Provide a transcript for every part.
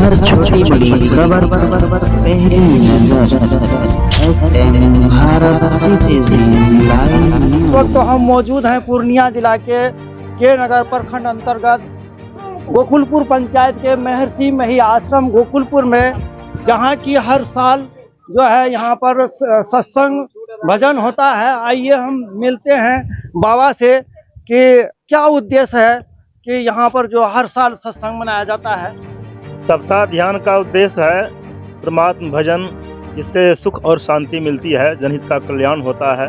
हर छोटी बड़ी खबर पहली नजर भारत लाइव। इस वक्त तो हम मौजूद हैं पूर्णिया जिला के नगर प्रखंड अंतर्गत गोकुलपुर पंचायत के महर्षि मही आश्रम गोकुलपुर में, जहां की हर साल जो है यहाँ पर सत्संग भजन होता है। आइए हम मिलते हैं बाबा से कि क्या उद्देश्य है कि यहाँ पर जो हर साल सत्संग मनाया जाता है। सप्ताह ध्यान का उद्देश्य है परमात्म भजन, जिससे सुख और शांति मिलती है, जनहित का कल्याण होता है।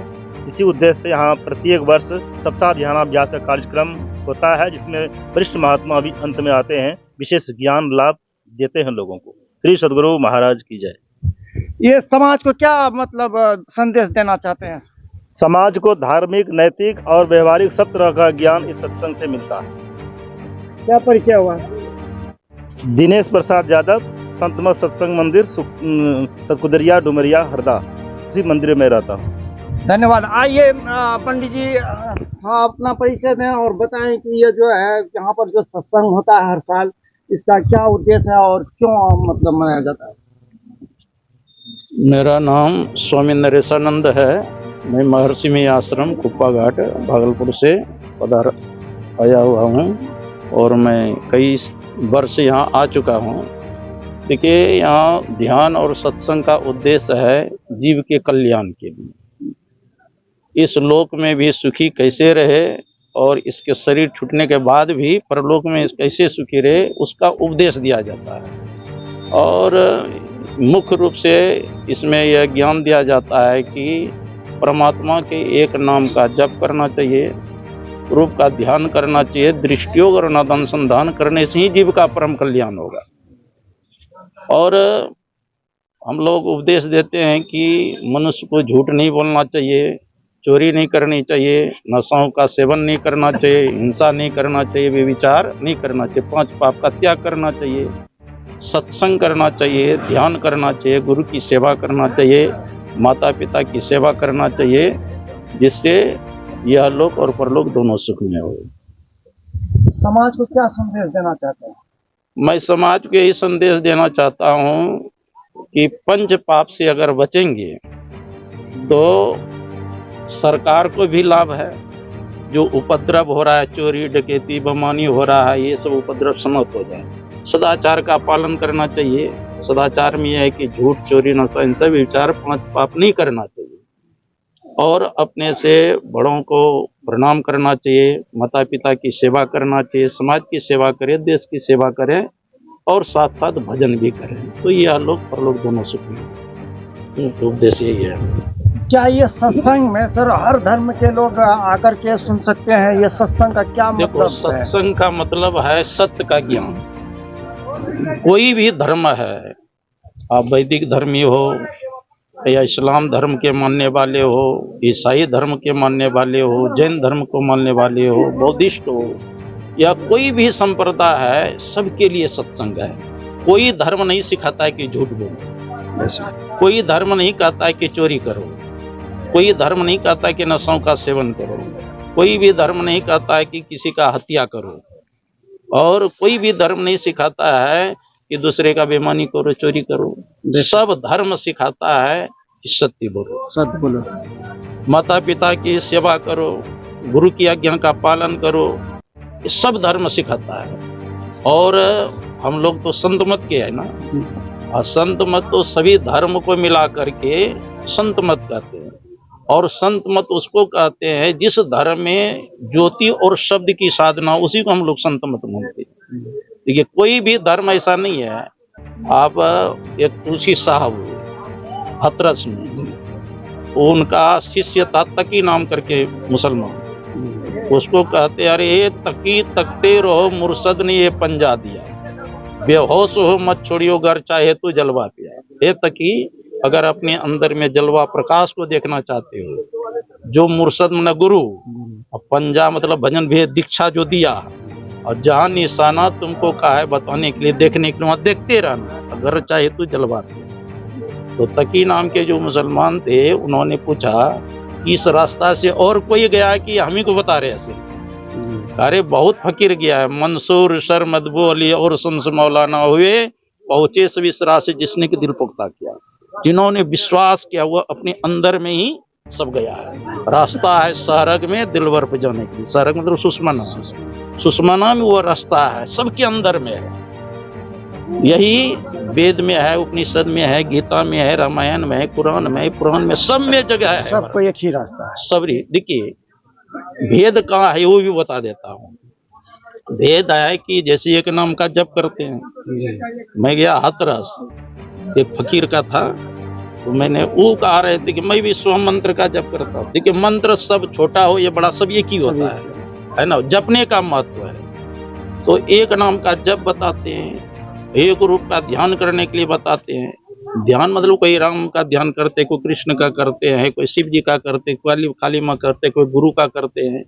इसी उद्देश्य से यहाँ प्रत्येक वर्ष सप्ताह ध्यानाभ्यास का कार्यक्रम होता है, जिसमें वरिष्ठ महात्मा भी अंत में आते हैं, विशेष ज्ञान लाभ देते हैं लोगों को। श्री सद्गुरु महाराज की जय। ये समाज को क्या मतलब संदेश देना चाहते हैं? समाज को धार्मिक, नैतिक और व्यवहारिक सब तरह का ज्ञान इस सत्संग से मिलता है। क्या परिचय हुआ? दिनेश प्रसाद यादव, संत मत सत्संग मंदिर, सतकुदरिया, डुमरिया, हरदा, इसी मंदिर में रहता हूँ। धन्यवाद। आइए पंडित जी, हाँ, अपना परिचय दें और बताएं कि ये जो है यहाँ पर जो सत्संग होता है हर साल, इसका क्या उद्देश्य है और क्यों मतलब मनाया जाता है? मेरा नाम स्वामी नरेशानंद है। मैं महर्षि मही आश्रम कुप्पा घाट भागलपुर से आया हुआ हूँ और मैं कई वर्ष यहाँ आ चुका हूँ। देखिए, यहाँ ध्यान और सत्संग का उद्देश्य है जीव के कल्याण के लिए, इस लोक में भी सुखी कैसे रहे और इसके शरीर छूटने के बाद भी परलोक में कैसे सुखी रहे, उसका उपदेश दिया जाता है। और मुख्य रूप से इसमें यह ज्ञान दिया जाता है कि परमात्मा के एक नाम का जप करना चाहिए, रूप का ध्यान करना चाहिए, दृष्टियोग और अनुसंधान करने से ही जीव का परम कल्याण होगा। और हम लोग उपदेश देते हैं कि मनुष्य को झूठ नहीं बोलना चाहिए, चोरी नहीं करनी चाहिए, नशाओं का सेवन नहीं करना चाहिए, हिंसा नहीं करना चाहिए, व्यभिचार नहीं करना चाहिए, 5 पाप का त्याग करना चाहिए, सत्संग करना चाहिए, ध्यान करना चाहिए, गुरु की सेवा करना चाहिए, माता पिता की सेवा करना चाहिए, जिससे यह लोक और परलोक दोनों सुख में हो। समाज को क्या संदेश देना चाहते हैं? मैं समाज को यही संदेश देना चाहता हूँ कि पंच पाप से अगर बचेंगे तो सरकार को भी लाभ है। जो उपद्रव हो रहा है, चोरी डकैती बेईमानी हो रहा है, ये सब उपद्रव समाप्त हो जाए। सदाचार का पालन करना चाहिए। सदाचार में यह है कि झूठ, चोरी, नशा, इन सब विचार 5 पाप नहीं करना चाहिए और अपने से बड़ों को प्रणाम करना चाहिए, माता पिता की सेवा करना चाहिए, समाज की सेवा करें, देश की सेवा करें और साथ साथ भजन भी करें, तो यह लोक परलोक दोनों सुख में। उद्देश्य यही है। क्या ये सत्संग में सर हर धर्म के लोग आकर के सुन सकते हैं? ये सत्संग का क्या मतलब देखो, सत्संग का मतलब है सत्य का ज्ञान। कोई भी धर्म है, आप वैदिक धर्मी हो या इस्लाम धर्म के मानने वाले हो, ईसाई धर्म के मानने वाले हो, जैन धर्म को मानने वाले हो, बौद्धिस्ट हो या कोई भी संप्रदाय है, सबके लिए सत्संग है। कोई धर्म नहीं सिखाता है कि झूठ बोलो, कोई धर्म नहीं कहता है कि चोरी करो, कोई धर्म नहीं कहता है कि नशों का सेवन करो, कोई भी धर्म नहीं कहता है कि किसी का हत्या करो, और कोई भी धर्म नहीं सिखाता है कि दूसरे का बेईमानी करो, चोरी करो। सब धर्म सिखाता है कि सत्य बोलो, सत्य बोलो, माता पिता की सेवा करो, गुरु की आज्ञा का पालन करो, ये सब धर्म सिखाता है। और हम लोग तो संत मत के है ना, और संत मत तो सभी धर्म को मिला करके संत मत कहते हैं। और संत मत उसको कहते हैं जिस धर्म में ज्योति और शब्द की साधना, उसी को हम लोग संत मत मानते हैं। देखिए, कोई भी धर्म ऐसा नहीं है। आप एक तुलसी साहब हथरस में, उनका शिष्य था तकी नाम करके मुसलमान, उसको कहते अरे ये तकी तकते रहो, मुर्शद ने ये पंजा दिया, बेहोश हो मत छोड़ियो घर चाहे तो जलवा पिया। हे तकी, अगर अपने अंदर में जलवा प्रकाश को देखना चाहते हो, जो मुर्शद मन गुरु, पंजा मतलब भजन भेद दीक्षा जो दिया, और जहाँ निशाना तुमको कहा है बताने के लिए, देखने के लिए, वहाँ देखते रहना, अगर चाहे तो जलवा पिया। तो तकी नाम के जो मुसलमान थे, उन्होंने पूछा इस रास्ता से और कोई गया कि हम ही को बता रहे ऐसे? अरे बहुत फकीर गया है, मंसूर सर मदबू अली और सुनस मौलाना हुए, पहुंचे सभी इस राह से जिसने के दिल पुख्ता किया। जिन्होंने विश्वास किया वो अपने अंदर में ही सब गया है। रास्ता है सरग में दिलवर पे जाने के लिए। सरग मतलब सुषमना, सुषमना में वो रास्ता है, सबके अंदर में है। यही वेद में है, उपनिषद में है, गीता में है, रामायण में है, कुरान में है, पुराण में, सब में जगह है। सबको एक ही रास्ता है। सब देखिए भेद कहाँ है वो भी बता देता हूँ। भेद है कि जैसे एक नाम का जप करते हैं। मैं गया हाथरस, एक फकीर का था, तो मैंने वो कहा रहे थे कि मैं भी स्वयं मंत्र का जप करता हूँ। देखिए मंत्र सब छोटा हो या बड़ा सब एक ही होता है ना, जपने का महत्व है। तो एक नाम का जप बताते हैं, एक रूप का ध्यान करने के लिए बताते हैं। ध्यान मतलब कोई राम का ध्यान करते, कोई कृष्ण का करते हैं, कोई शिव जी का करते, कोई काली माँ करते, कोई गुरु का करते हैं,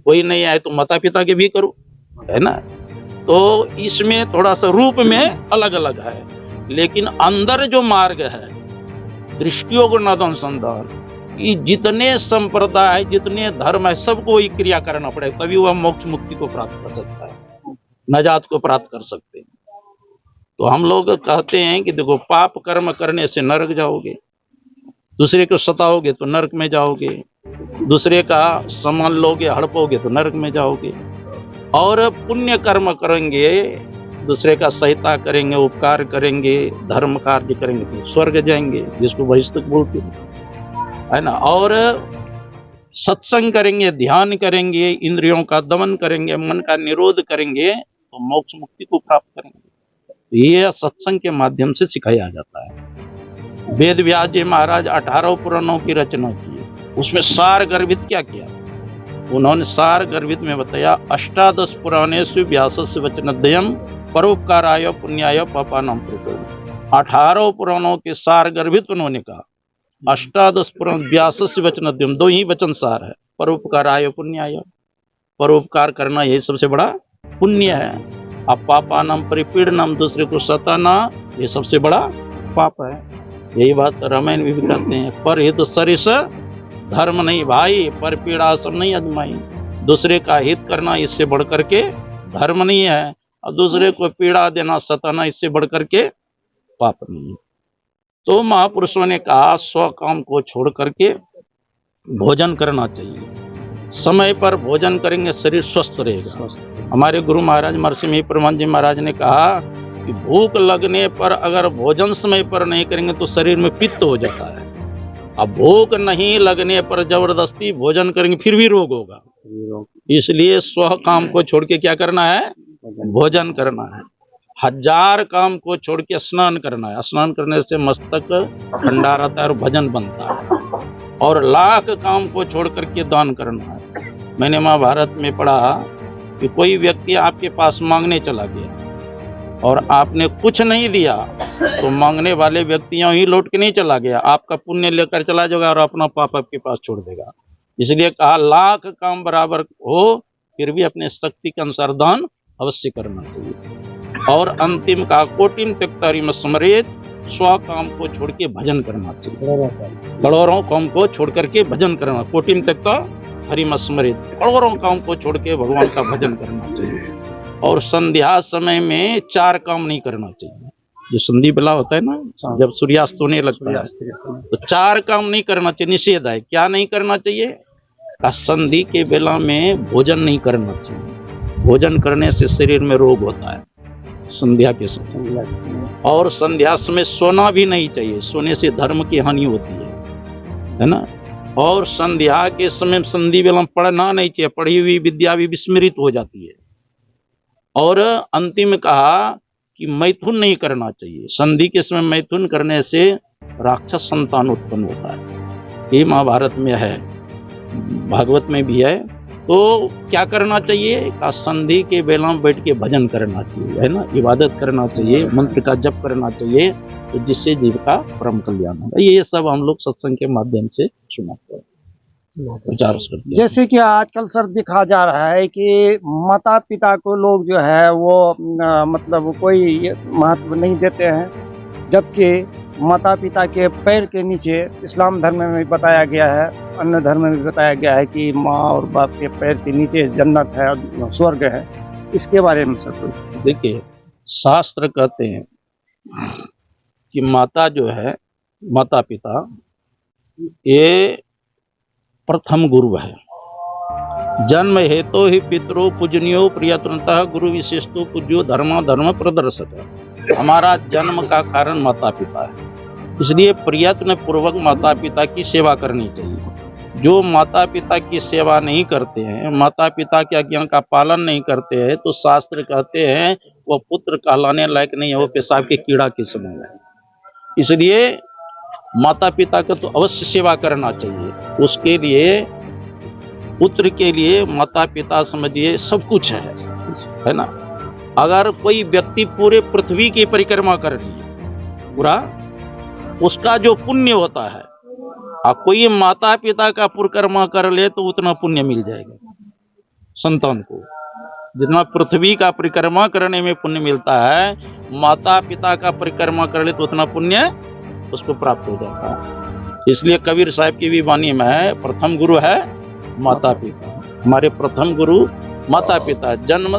कोई नहीं आए तो माता पिता के भी करो, है ना। तो इसमें थोड़ा सा रूप में अलग अलग है, लेकिन अंदर जो मार्ग है दृष्टियों को नद अनुसंधान कि जितने संप्रदाय जितने धर्म है सबको वही क्रिया करना पड़ेगा, तभी वह मोक्ष मुक्ति को प्राप्त कर सकता है, नजात को प्राप्त कर सकते हैं। तो हम लोग कहते हैं कि देखो पाप कर्म करने से नरक जाओगे, दूसरे को सताओगे तो नरक में जाओगे, दूसरे का सामान लोगे हड़पोगे तो नरक में जाओगे, और पुण्य कर्म करेंगे, दूसरे का सहायता करेंगे, उपकार करेंगे, धर्म कार्य करेंगे तो स्वर्ग जाएंगे, जिसको बहिष्तक बोलते है ना। और सत्संग करेंगे, ध्यान करेंगे, इंद्रियों का दमन करेंगे, मन का निरोध करेंगे तो मोक्ष मुक्ति को प्राप्त करेंगे। ये सत्संग के माध्यम से सिखाया जाता है। वेद व्यास जी महाराज 18 पुराणों की रचना की, उसमें सार गर्भित क्या किया उन्होंने? सार गर्भित में बताया 18 पुराणेषु व्यासस्य वचनद्वयम् परोपकाराय पुण्याय पापानां प्रकरणम्। 18 पुराणों के सार गर्भित उन्होंने कहा। 18 पुराण व्यासस्य वचनद्वयम्, दो ही वचन सार है, परोपकाराय पुण्याय, परोपकार करना यही सबसे बड़ा पुण्य है। अब पापानां परिपीडनम्, दूसरे को सताना ये सबसे बड़ा पाप है। यही बात रामायण में भी कहते हैं, पर हित सरिस धर्म नहीं भाई, पर पीड़ा सब नहीं अजमाई। दूसरे का हित करना इससे बढ़कर के धर्म नहीं है, और दूसरे को पीड़ा देना सताना इससे बढ़कर के पाप नहीं है। तो महापुरुषों ने कहा स्व काम को छोड़ करके भोजन करना चाहिए। समय पर भोजन करेंगे शरीर स्वस्थ रहेगा। हमारे गुरु महाराज महर्षि परमानंद जी महाराज ने कहा कि भूख लगने पर अगर भोजन समय पर नहीं करेंगे तो शरीर में पित्त हो जाता है। अब भूख नहीं लगने पर जबरदस्ती भोजन करेंगे फिर भी रोग होगा। इसलिए स्व काम को छोड़ के क्या करना है? भोजन करना है। 1000 काम को छोड़ के स्नान करना है। स्नान करने से मस्तक ठंडा रहता है और भजन बनता है। और 1,00,000 काम को छोड़ करके दान करना है। मैंने महाभारत में पढ़ा कि कोई व्यक्ति आपके पास मांगने चला गया और आपने कुछ नहीं दिया तो मांगने वाले व्यक्तियों ही लौट के नहीं चला गया, आपका पुण्य लेकर चला जाएगा और अपना पाप आपके पास छोड़ देगा। इसलिए कहा 1,00,000 काम बराबर हो फिर भी अपने शक्ति के अनुसार दान अवश्य करना चाहिए। और अंतिम कहा कोटिम त्यक्तारिम स्मरेत, 100 काम को छोड़ के भजन करना चाहिए। करोड़ों काम को छोड़ करके भजन करना, कोटिम त्यक्ता हरिम स्मरेत, करोड़ों काम को छोड़ के भगवान का भजन करना चाहिए। और संध्या समय में 4 काम नहीं करना चाहिए। जो संधि बेला होता है ना, जब सूर्यास्त होने लगता है तो 4 काम नहीं करना चाहिए, निषेध है। क्या नहीं करना चाहिए? संधि के बेला में भोजन नहीं करना चाहिए। भोजन करने से शरीर में रोग होता है संध्या के समय। और संध्या समय सोना भी नहीं चाहिए, सोने से धर्म की हानि होती है ना। और संध्या के समय संधि बेला पढ़ना नहीं चाहिए, पढ़ी हुई विद्या भी विस्मृत हो जाती है। और अंतिम कहा कि मैथुन नहीं करना चाहिए। संधि के समय मैथुन करने से राक्षस संतान उत्पन्न होता है। ये महाभारत में है, भागवत में भी है। तो क्या करना चाहिए? का संधि के बेला में बैठ के भजन करना चाहिए, है ना, इबादत करना चाहिए, मंत्र का जप करना चाहिए, तो जिससे जीव का परम कल्याण होगा। ये सब हम लोग सत्संग के माध्यम से सुनाते हैं, विचार करते हैं। जैसे कि आजकल सर दिखा जा रहा है कि माता पिता को लोग जो है वो मतलब कोई महत्व नहीं देते हैं, जबकि माता पिता के पैर के नीचे इस्लाम धर्म में भी बताया गया है, अन्य धर्म में भी बताया गया है कि माँ और बाप के पैर के नीचे जन्नत है, स्वर्ग है। इसके बारे में सर कुछ देखिए, शास्त्र कहते हैं कि माता जो है, माता पिता ये प्रथम गुरु है। जन्म हेतु ही पितरो पूजनीयो प्रियतनतः गुरु विशिष्टो पूज्यो धर्म धर्म प्रदर्शक। हमारा जन्म का कारण माता पिता है, इसलिए प्रयत्न पूर्वक माता पिता की सेवा करनी चाहिए। जो माता पिता की सेवा नहीं करते हैं, माता पिता की आज्ञा का पालन नहीं करते हैं, तो शास्त्र कहते हैं वो पुत्र कहलाने लायक नहीं है, वो पेशाब के कीड़ा के समान है। इसलिए माता पिता का तो अवश्य सेवा करना चाहिए। उसके लिए पुत्र के लिए माता पिता समझिए सब कुछ है ना। अगर कोई व्यक्ति पूरे पृथ्वी की परिक्रमा कर रही है पूरा, उसका जो पुण्य होता है, और कोई माता पिता का परिक्रमा कर ले तो उतना पुण्य मिल जाएगा संतान को। जितना पृथ्वी का परिक्रमा करने में पुण्य मिलता है, माता पिता का परिक्रमा कर ले तो उतना पुण्य उसको प्राप्त हो जाता है। इसलिए कबीर साहब की भी वाणी में है, प्रथम गुरु है माता पिता। हमारे प्रथम गुरु माता पिता। जन्म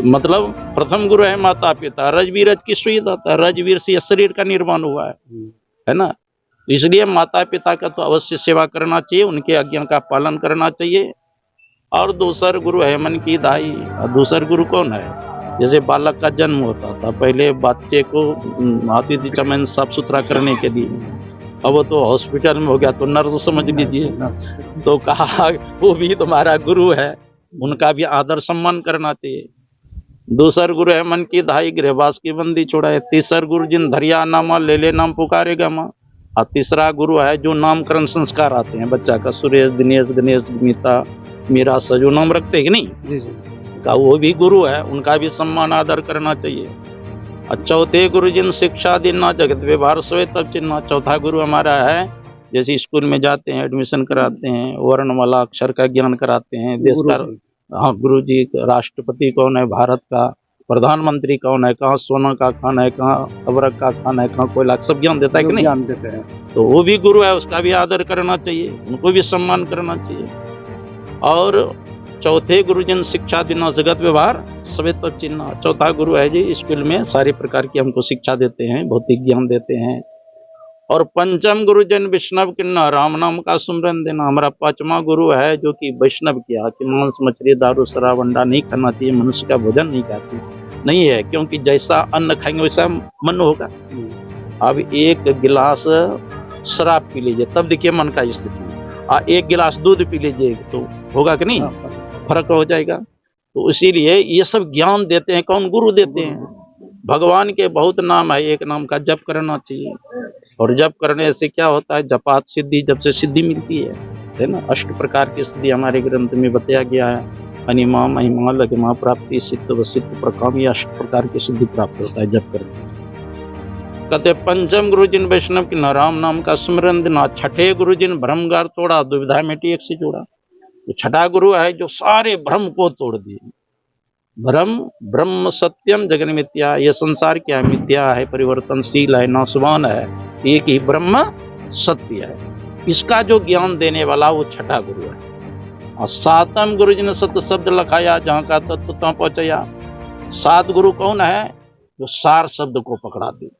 मतलब प्रथम गुरु है माता पिता। रजवीर की सुई दाता, रजवीर से शरीर का निर्माण हुआ है ना। इसलिए माता पिता का तो अवश्य सेवा करना चाहिए, उनके आज्ञा का पालन करना चाहिए। और दूसर गुरु है मन की दाई। और दूसर गुरु कौन है? जैसे बालक का जन्म होता था, पहले बच्चे को हाथी दी चमन साफ सुथरा करने के लिए, अब वो तो हॉस्पिटल में हो गया तो नर्स समझ लीजिए। तो कहा वो भी तुम्हारा गुरु है, उनका भी आदर सम्मान करना चाहिए। दूसर गुरु है मन की दाई, गृहवास की बंदी छुड़ाए। तीसर गुरु जिन धरिया नामा ले ले नाम पुकारेगा माँ। और तीसरा गुरु है जो नामकरण संस्कार आते हैं बच्चा का, सुरेश दिनेश गणेश गीता मीरा सजो नाम रखते हैं कि नहीं का, वो भी गुरु है, उनका भी सम्मान आदर करना चाहिए। और चौथे गुरु जिन शिक्षा देना जगत व्यवहार सोए तब चिन्ह। चौथा गुरु हमारा है, जैसे स्कूल में जाते हैं एडमिशन कराते हैं, वर्णमाला अक्षर का ज्ञान कराते हैं, देश का हाँ गुरु जी, राष्ट्रपति कौन है भारत का, प्रधानमंत्री कौन है, कहाँ सोना का खाना है, कहाँ अबरक का खाना है, कहाँ कोयला, सब ज्ञान देता है कि नहीं? ज्ञान देते हैं। तो वो भी गुरु है, उसका भी आदर करना चाहिए, उनको भी सम्मान करना चाहिए। और चौथे गुरु जिन शिक्षा देना जगत व्यवहार सवे तब चिन्ह। चौथा गुरु है जी, स्कूल में सारी प्रकार की हमको शिक्षा देते हैं, भौतिक ज्ञान देते हैं। और पंचम गुरु जन वैष्णव किन्ना, राम नाम का सुमरन देना। हमारा पांचवा गुरु है जो कि वैष्णव किया कि मांस मछली दारू शराब अंडा नहीं खाना चाहिए, मनुष्य का भोजन नहीं खाती नहीं है, क्योंकि जैसा अन्न खाएंगे वैसा मन होगा। अब एक गिलास शराब पी लीजिए तब देखिए मन का स्थिति, और एक गिलास दूध पी लीजिए तो होगा कि नहीं, फर्क हो जाएगा। तो इसीलिए ये सब ज्ञान देते हैं कौन? गुरु देते हैं। भगवान के बहुत नाम है, एक नाम का जप करना चाहिए। और जप करने से क्या होता है? जपात सिद्धि, जब से सिद्धि मिलती है ना। 8 प्रकार की सिद्धि हमारे ग्रंथ में बताया गया है। अनिमा महिमा लघिमा प्राप्ति सिद्ध व सिद्ध प्रकाम, ये 8 प्रकार की सिद्धि प्राप्त होता है जप करने से। कहते पंचम गुरु जिन वैष्णव की न राम नाम का सुमरन देना। छठे गुरु जिन भ्रमगार तोड़ा, दुविधा मिटी एक से जोड़ा। तो छठा गुरु है जो सारे भ्रम को तोड़ दिए। भ्रम ब्रह्म सत्यम जगन मिथ्या, ये संसार क्या मिथ्या है, परिवर्तनशील है, नाशवान है, एक ही ब्रह्म सत्य है। इसका जो ज्ञान देने वाला वो छठा गुरु है। और सातम गुरु जी ने सत्य शब्द लखाया, जहाँ का तत्व तहाँ पहुंचाया। 7 गुरु कौन है? जो सार शब्द को पकड़ा दे,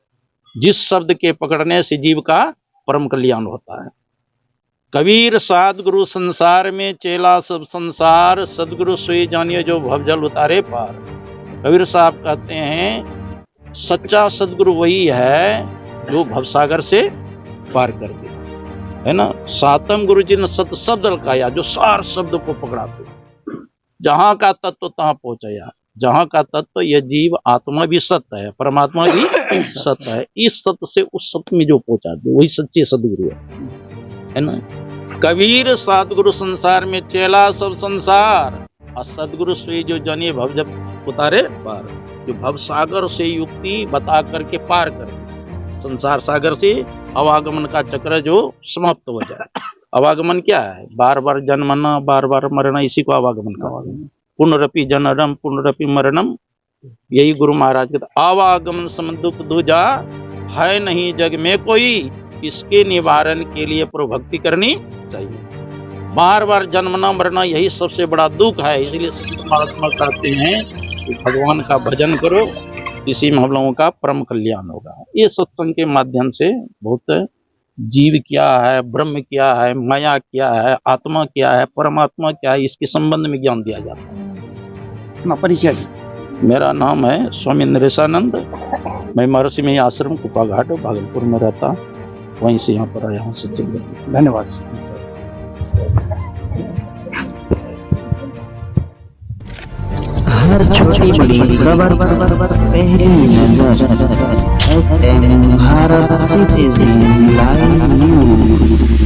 जिस शब्द के पकड़ने से जीव का परम कल्याण होता है। कबीर 7 गुरु संसार में, चेला सब संसार, सदगुरु सोई जानिए जो भवजल उतारे पार। कबीर साहब कहते हैं सच्चा सदगुरु वही है जो भवसागर से पार कर दे, है ना। 7वें गुरु जी ने सत शब्द लखाया, जो सार शब्द को पकड़ा दे, जहां का तत्व तहां पहुंचाया। जहां का तत्व यह जीव आत्मा भी सत्य है, परमात्मा भी सत्य है। इस सत्य से उस सत्य में जो पहुंचा दे वही सच्चे सदगुरु है ना। कबीर 7 गुरु संसार में, चेला सब संसार, और सदगुरु सोई जो जानिए भव जब उतारे पार। जो भव सागर से युक्ति बता करके पार करे, संसार सागर से अवागमन का चक्र जो समाप्त हो जाए। अवागमन क्या है? बार बार जन्मना, बार बार मरना, इसी को अवागमन का। पुनरपि जननम पुनरपि मरणम, यही गुरु महाराज के आवागमन समदुख दूजा है नहीं जग में कोई, इसके निवारण के लिए प्रभक्ति करनी चाहिए। बार बार जन्मना मरना यही सबसे बड़ा दुख है। इसलिए संत महात्मा कहते हैं कि भगवान का भजन करो, इसी में हम लोगों का परम कल्याण होगा। ये सत्संग के माध्यम से बहुत जीव क्या है, ब्रह्म क्या है, माया क्या है, आत्मा क्या है, परमात्मा क्या है, इसके संबंध में ज्ञान दिया जाता है। अपना परिचय दीजिए। मेरा नाम है स्वामी नरेशानंद। मैं महर्षि में आश्रम कुप्पा घाट भागलपुर में रहता हूँ, वहीं से यहाँ पर आया हूँ सत्संग करने। धन्यवाद। हर छोटी बड़ी खबर पहली नजर, SM Bharat citizen live news.